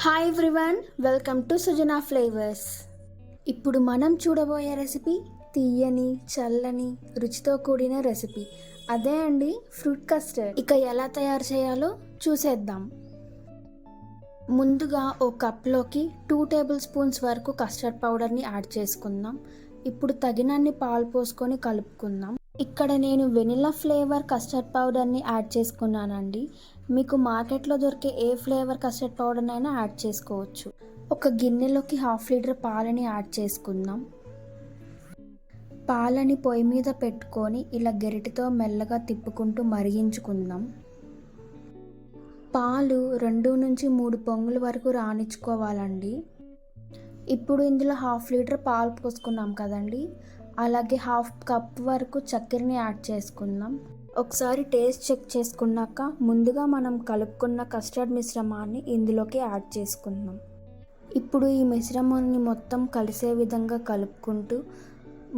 Hi everyone, welcome to Sujana flavours. ఇప్పుడు మనం చూడబోయే రెసిపీ తీయని చల్లని రుచితో కూడిన రెసిపీ. అదే అండి ఫ్రూట్ కస్టర్డ్. ఇక ఎలా తయారు చేయాలో చూసేద్దాం. ముందుగా ఓ కప్లోకి 2 టేబుల్ స్పూన్స్ వరకు కస్టర్డ్ పౌడర్ని యాడ్ చేసుకుందాం. ఇప్పుడు తగినన్ని పాలు పోసుకొని కలుపుకుందాం. ఇక్కడ నేను వెనిలా ఫ్లేవర్ కస్టర్డ్ పౌడర్ని యాడ్ చేసుకున్నానండి. మీకు మార్కెట్లో దొరికే ఏ ఫ్లేవర్ కస్టర్డ్ పౌడర్నైనా యాడ్ చేసుకోవచ్చు. ఒక గిన్నెలోకి 1/2 లీటర్ పాలని యాడ్ చేసుకుందాం. పాలని పొయ్యి మీద పెట్టుకొని ఇలా గరిటెతో మెల్లగా తిప్పుకుంటూ మరిగించుకుందాం. పాలు 2 నుంచి 3 పొంగుల వరకు రానిచ్చుకోవాలండి. ఇప్పుడు ఇందులో 1/2 లీటర్ పాలు పోసుకున్నాం కదండి, అలాగే 1/2 కప్ వరకు చక్కెరని యాడ్ చేసుకుందాం. ఒకసారి టేస్ట్ చెక్ చేసుకున్నాక ముందుగా మనం కలుపుకున్న కస్టర్డ్ మిశ్రమాన్ని ఇందులోకి యాడ్ చేసుకుందాం. ఇప్పుడు ఈ మిశ్రమాన్ని మొత్తం కలిసే విధంగా కలుపుకుంటూ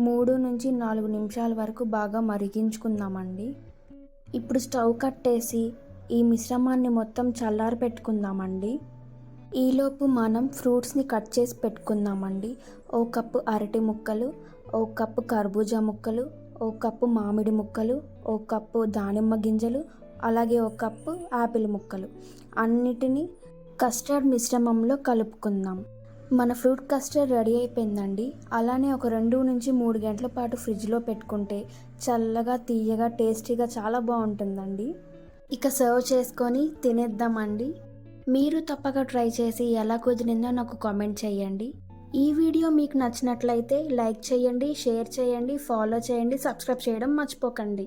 3 నుంచి 4 నిమిషాల వరకు బాగా మరిగించుకుందామండి. ఇప్పుడు స్టవ్ కట్టేసి ఈ మిశ్రమాన్ని మొత్తం చల్లారి పెట్టుకుందామండి. ఈలోపు మనం ఫ్రూట్స్ని కట్ చేసి పెట్టుకుందామండి. 1 కప్పు అరటి ముక్కలు, 1 కప్పు కర్బూజా ముక్కలు, 1 కప్పు మామిడి ముక్కలు, 1 కప్పు దానిమ్మ గింజలు, అలాగే 1 కప్పు యాపిల్ ముక్కలు అన్నిటినీ కస్టర్డ్ మిశ్రమంలో కలుపుకుందాం. మన ఫ్రూట్ కస్టర్డ్ రెడీ అయిపోయిందండి. అలానే ఒక 2 నుంచి 3 గంటల పాటు ఫ్రిడ్జ్లో పెట్టుకుంటే చల్లగా తీయగా టేస్టీగా చాలా బాగుంటుందండి. ఇక సర్వ్ చేసుకొని తినేద్దామండి. మీరు తప్పక ట్రై చేసి ఎలా కుదిరిందో నాకు కామెంట్ చేయండి. ఈ వీడియో మీకు నచ్చినట్లయితే లైక్ చేయండి, షేర్ చేయండి, ఫాలో చేయండి, సబ్స్క్రైబ్ చేయడం మర్చిపోకండి.